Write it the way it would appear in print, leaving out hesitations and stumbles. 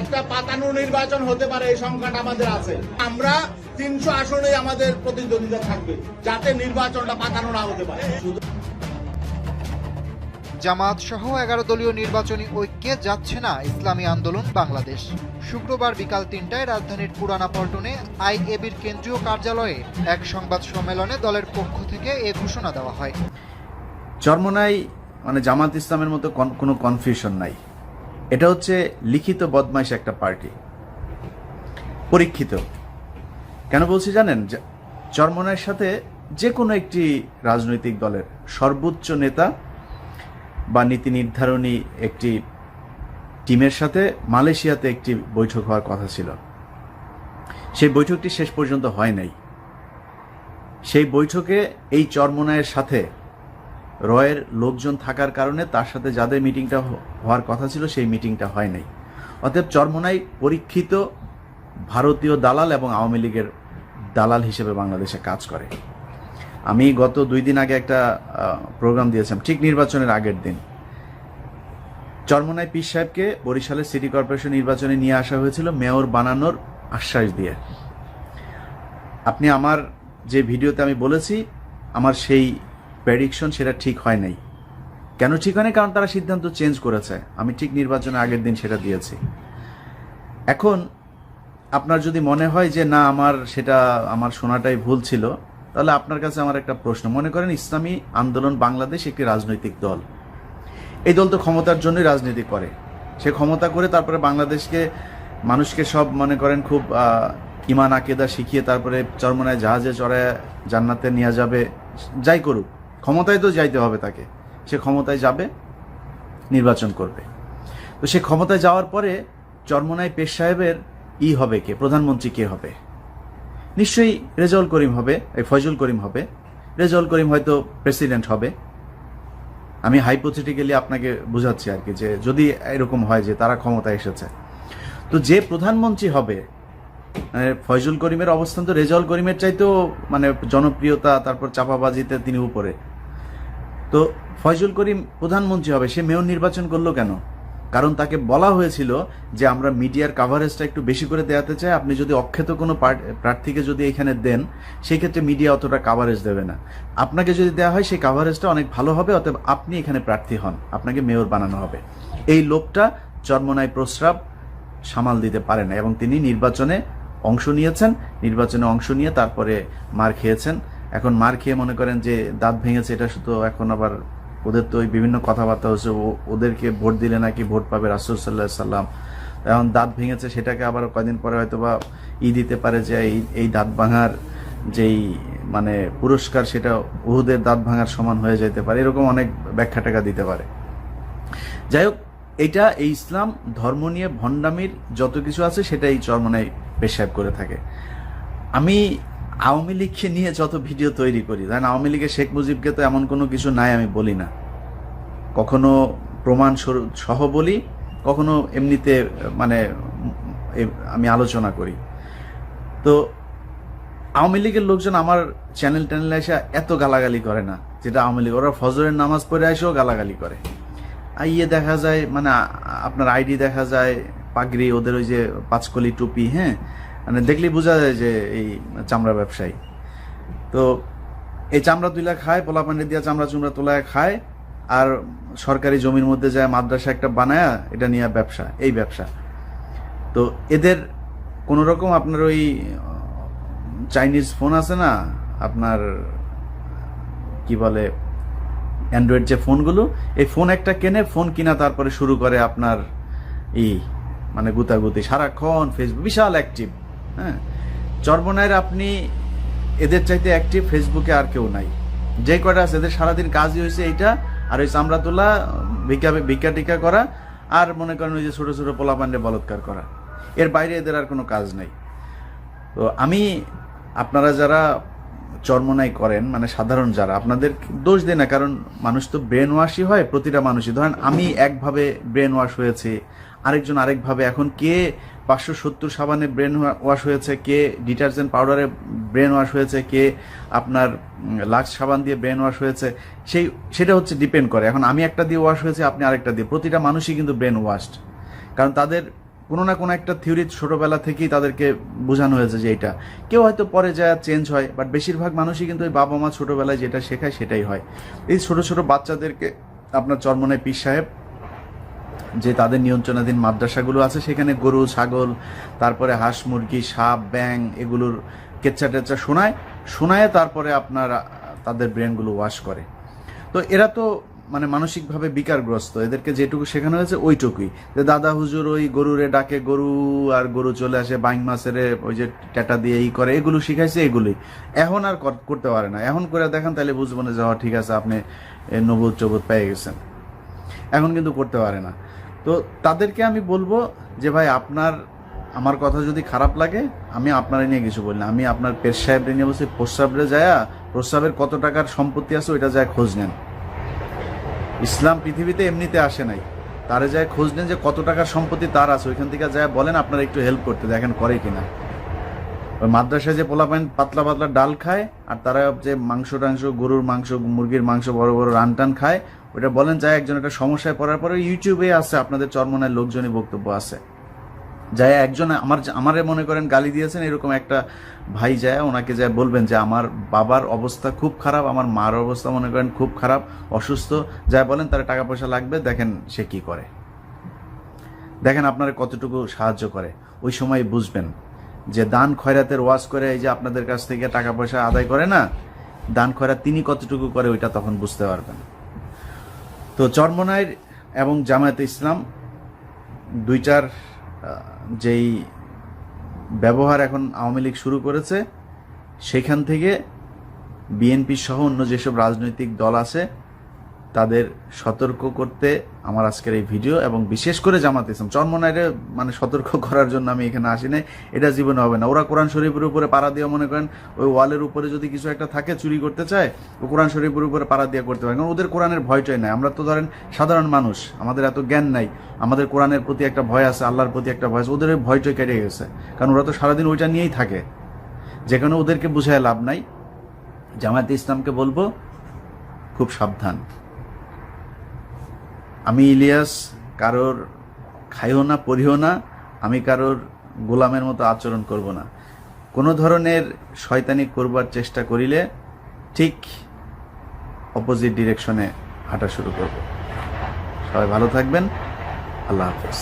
একটা পাতানো নির্বাচন হতে পারে, এই সংখ্যাটা আমাদের আছে। আমরা 300 আসনেই আমাদের প্রতিদ্বন্দ্বিতা থাকবে, যাতে নির্বাচনটা পাতানো না হতে পারে। জামায়াত সহ 11 দলীয় নির্বাচনী ঐক্যে যাচ্ছে না ইসলামী আন্দোলন বাংলাদেশ। শুক্রবার বিকাল 3টায় রাজধানীর পুরানা পল্টনে আইএবির কেন্দ্রীয় কার্যালয়ে এক সংবাদ সম্মেলনে দলের পক্ষ থেকে এ ঘোষণা দেওয়া হয়। চরমোনাই মানে জামাত ইসলামের মতো কোনো কনফিউশন নাই। এটা হচ্ছে লিখিত বদমাইশ একটা পার্টি, পরীক্ষিত। কেন বলছি জানেন? চরমোনাইয়ের সাথে যে কোনো একটি রাজনৈতিক দলের সর্বোচ্চ নেতা বা নীতি নির্ধারণী একটি টিমের সাথে মালয়েশিয়াতে একটি বৈঠক হওয়ার কথা ছিল। সেই বৈঠকটি শেষ পর্যন্ত হয় নাই। সেই বৈঠকে এই চরমোনাইয়ের সাথে রয়ের লোকজন থাকার কারণে তার সাথে যাদের মিটিংটা হওয়ার কথা ছিল সেই মিটিংটা হয় নাই। অতএব চরমোনাই পরীক্ষিত ভারতীয় দালাল এবং আওয়ামী লীগের দালাল হিসেবে বাংলাদেশে কাজ করে। আমি গত 2 দিন আগে একটা প্রোগ্রাম দিয়েছিলাম, ঠিক নির্বাচনের আগের দিন। চরমোনাই পীর সাহেবকে বরিশালের সিটি কর্পোরেশন নির্বাচনে নিয়ে আসা হয়েছিল মেয়র বানানোর আশ্বাস দিয়ে। আপনি আমার যে ভিডিওতে আমি বলেছি আমার সেই প্রেডিকশন, সেটা ঠিক হয় নাই। কেন ঠিক হয় নাই? কারণ তারা সিদ্ধান্ত চেঞ্জ করেছে। আমি ঠিক নির্বাচনের আগের দিন সেটা দিয়েছি। এখন আপনার যদি মনে হয় যে না আমার শোনাটাই ভুল ছিল, তাহলে আপনার কাছে আমার একটা প্রশ্ন। মনে করেন ইসলামী আন্দোলন বাংলাদেশ একটি রাজনৈতিক দল। এই দল তো ক্ষমতার জন্যই রাজনীতি করে। সে ক্ষমতা করে তারপরে বাংলাদেশকে মানুষকে সব মনে করেন খুব ইমান আকিদা শিখিয়ে তারপরে চরমোনায় জাহাজে চড়ায় জান্নাতে নিয়ে যাবে। যাই করুক, ক্ষমতায় তো যাইতে হবে তাকে। সে ক্ষমতায় যাবে, নির্বাচন করবে। তো সে ক্ষমতায় যাওয়ার পরে চরমোনাই পীর সাহেবের হবে কে? প্রধানমন্ত্রী কে হবে? নিশ্চয়ই রেজাউল করিম হবে, ফয়জুল করিম হবে। রেজাউল করিম হয়তো প্রেসিডেন্ট হবে। আমি হাইপোথেটিক্যালি আপনাকে বুঝাচ্ছি আর কি, যে যদি এরকম হয় যে তারা ক্ষমতায় এসেছে, তো যে প্রধানমন্ত্রী হবে, মানে ফয়জুল করিমের অবস্থান তো রেজাউল করিমের চাইতেও মানে জনপ্রিয়তা, তারপর চাপাবাজিতে তিনি উপরে। তো ফয়জুল করিম প্রধানমন্ত্রী হবে, সে মেয়র নির্বাচন করলো কেন? কারণ তাকে বলা হয়েছিল যে আমরা মিডিয়ার কাভারেজটা একটু বেশি করে দেওয়াতে চাই। আপনি যদি অখ্যাত কোনো প্রার্থীকে যদি এখানে দেন, সেই ক্ষেত্রে মিডিয়া অতটা কাভারেজ দেবে না। আপনাকে যদি দেওয়া হয় সেই কাভারেজটা অনেক ভালো হবে, অতএব আপনি এখানে প্রার্থী হন, আপনাকে মেয়র বানানো হবে। এই লোকটা চরমোনাই প্রস্রাব সামাল দিতে পারে না এবং তিনি নির্বাচনে অংশ নিয়েছেন। নির্বাচনে অংশ নিয়ে তারপরে মার খেয়েছেন। এখন মার খেয়ে মনে করেন যে দাঁত ভেঙেছে, এটা শুধু এখন আবার ওদের তো ওই বিভিন্ন কথাবার্তা হচ্ছে, ওদেরকে ভোট দিলে নাকি ভোট পাবে রাসূল সাল্লাল্লাহু আলাইহি সাল্লাম। এখন দাঁত ভেঙেছে, সেটাকে আবার কয়দিন পরে হয়তো বা দিতে পারে যে এই দাঁত ভাঙার যেই মানে পুরস্কার, সেটা উহুদের দাঁত ভাঙার সমান হয়ে যেতে পারে। এরকম অনেক ব্যাখ্যা টাকা দিতে পারে। যাই হোক, এই ইসলাম ধর্ম নিয়ে ভণ্ডামির যত কিছু আছে সেটা এই চরমোনাই পীর সাহেব করে থাকে। আমি আওয়ামী লীগকে নিয়ে যত ভিডিও তৈরি করি, কারণ আওয়ামী লীগের শেখ মুজিবকে তো এমন কোনো কিছু নাই আমি বলি না, কখনো প্রমাণ সহ বলি, কখনো এমনিতে মানে আমি আলোচনা করি। তো আওয়ামী লীগের লোকজন আমার চ্যানেলে এসে এত গালাগালি করে না, যেটা আওয়ামী লীগ। ওরা ফজরের নামাজ পড়ে এসেও গালাগালি করে। দেখা যায় মানে আপনার আইডি দেখা যায়, পাগড়ি, ওদের ওই যে পাঁচকলি টুপি, হ্যাঁ, মানে দেখলেই বোঝা যায় যে এই চামড়া ব্যবসায়ী। তো এই চামড়া তুলা খায়, পোলাপানি দিয়া চামড়া চুমড়া তোলায় খায়, আর সরকারি জমির মধ্যে যায় মাদ্রাসা একটা বানায়, এটা নিয়ে ব্যবসা, এই ব্যবসা। তো এদের কোনো রকম আপনার ওই চাইনিজ ফোন আছে না, আপনার কি বলে অ্যান্ড্রয়েড যে ফোনগুলো, এই ফোন একটা কেনে, ফোন কিনা তারপরে শুরু করে আপনার মানে গুতাগুতি, সারাক্ষণ ফেসবুক, বিশাল অ্যাক্টিভ। হ্যাঁ, চরমোনাইয়ের আপনি এদের চাইতে অ্যাক্টিভ ফেসবুকে আর কেউ নাই। যে কয়টা আছে এদের সারাদিন কাজই হয়েছে এইটা, আর ওই চামড়া তোলা, ভিক্ষা টিকা করা, আর মনে করেন ওই যে ছোট ছোট পোলাপান্ডে বলৎকার করা। এর বাইরে এদের আর কোনো কাজ নাই। তো আমি, আপনারা যারা চরমোনাই করেন, মানে সাধারণ যারা, আপনাদের দোষ দেয় না, কারণ মানুষ তো ব্রেন ওয়াশই হয়, প্রতিটা মানুষই। ধরেন আমি একভাবে ব্রেন ওয়াশ হয়েছি, আরেকজন আরেকভাবে। এখন কে 570 সাবানে ব্রেন ওয়াশ হয়েছে, কে ডিটারজেন্ট পাউডারে ব্রেন ওয়াশ হয়েছে, কে আপনার লাক্স সাবান দিয়ে ব্রেন ওয়াশ হয়েছে, সেটা হচ্ছে ডিপেন্ড করে। এখন আমি একটা দিয়ে ওয়াশ হয়েছে, আপনি আরেকটা দিয়ে, প্রতিটা মানুষই কিন্তু ব্রেন ওয়াশড। কারণ তাদের কোনো না কোনো একটা থিওরি ছোটোবেলা থেকেই তাদেরকে বোঝানো হয়েছে যে এটা, কেউ হয়তো পরে যায় চেঞ্জ হয়, বাট বেশিরভাগ মানুষই কিন্তু ওই বাবা মা ছোটোবেলায় যেটা শেখায় সেটাই হয়। এই ছোট ছোট বাচ্চাদেরকে আপনার চরমনায় পীর সাহেব যে তাদের নিয়ন্ত্রণাধীন মাদ্রাসাগুলো আছে সেখানে গরু ছাগল তারপরে হাঁস মুরগি সাপ ব্যাং এগুলোর কেচ্চা টেচ্চা শোনায় তারপরে আপনার তাদের ব্রেনগুলো ওয়াশ করে। তো এরা তো মানে মানসিকভাবে বিকারগ্রস্ত, এদেরকে যেটুকু শেখানো হয়েছে ওইটুকুই, যে দাদা হুজুর ওই গরুরে ডাকে গরু আর গরু চলে আসে বাইং মাছেরে ওই যে ট্যাটা দিয়ে এই করে, এগুলো শিখাইছে এগুলোই। এখন আর করতে পারে না, এখন করে দেখেন তাহলে বুঝবো না যে ঠিক আছে আপনি নবুত চবুত পেয়ে গেছেন, এখন কিন্তু করতে পারে না। তো তাদেরকে আমি বলবো যে ভাই আমার কথা যদি খারাপ লাগে আমি আপনারা নিয়ে কিছু বলি না, আমি আপনার পেশ সাহেবরে নিয়ে বলছি প্রস্রাবরে যায়, প্রস্রাবের কত টাকার সম্পত্তি আছে ওইটা যায় খোঁজ নেন। ইসলাম পৃথিবীতে এমনিতে আসে নাই, তারে যায় খোঁজ নেন যে কত টাকার সম্পত্তি তার আছে, ওইখান থেকে যায় বলেন আপনারা একটু হেল্প করতে, দেখেন করে কিনা। ওই মাদ্রাসায় যে পোলাপাইন পাতলা পাতলা ডাল খায় আর তারা যে মাংস টাংস গরুর মাংস মুরগির মাংস বড় বড় রান টান খায়, ওইটা বলেন যায় একজন একটা সমস্যায় পড়ার পরে ইউটিউবে আছে আপনাদের চরমনায় লোকজনই বক্তব্য আছে, যায় একজন আমারে মনে করেন গালি দিয়েছেন এরকম একটা ভাই যায় ওনাকে যায় বলবেন যে আমার বাবার অবস্থা খুব খারাপ, আমার মার অবস্থা মনে করেন খুব খারাপ, অসুস্থ, যায় বলেন তার টাকা পয়সা লাগবে, দেখেন সে কি করে, দেখেন আপনারা কতটুকু সাহায্য করে। ওই সময় বুঝবেন যে দান খয়রাতের ওয়াজ করে এই যে আপনাদের কাছ থেকে টাকা পয়সা আদায় করে না, দান খয়রাত তিনি কতটুকু করে ওইটা তখন বুঝতে পারবেন। তো চরমনাইর এবং জামায়াতে ইসলাম দুইটার যেই ব্যবহার এখন আওয়ামী লীগ শুরু করেছে, সেখান থেকে বিএনপি সহ অন্য যেসব রাজনৈতিক দল আছে তাদের সতর্ক করতে আমার আজকের এই ভিডিও, এবং বিশেষ করে জামায়াতে ইসলাম। চরমনাইরে মানে সতর্ক করার জন্য আমি এখানে আসি নাই, এটা জীবনে হবে না। ওরা কোরআন শরীফের উপরে পাড়া দিয়ে মনে করেন ওই ওয়ালের উপরে যদি কিছু একটা থাকে চুরি করতে চায়, ও কোরআন শরীফের উপরে পাড়া দিয়ে করতে পারে, কারণ ওদের কোরআনের ভয়টাই নাই। আমরা তো ধরেন সাধারণ মানুষ, আমাদের এত জ্ঞান নাই, আমাদের কোরআনের প্রতি একটা ভয় আছে, আল্লাহর প্রতি একটা ভয় আছে, ওদের ওই ভয়টাই কেটে গেছে, কারণ ওরা তো সারাদিন ওইটা নিয়েই থাকে, যেখানে ওদেরকে বুঝায় লাভ নাই। জামায়াতে ইসলামকে বলবো খুব সাবধান। আমি ইলিয়াস কারোর খাইও না পড়িও না, আমি কারোর গোলামের মতো আচরণ করব না। কোনো ধরনের শয়তানি করবার চেষ্টা করিলে ঠিক অপোজিট ডিরেকশনে হাঁটা শুরু করব। সবাই ভালো থাকবেন, আল্লাহ হাফেজ।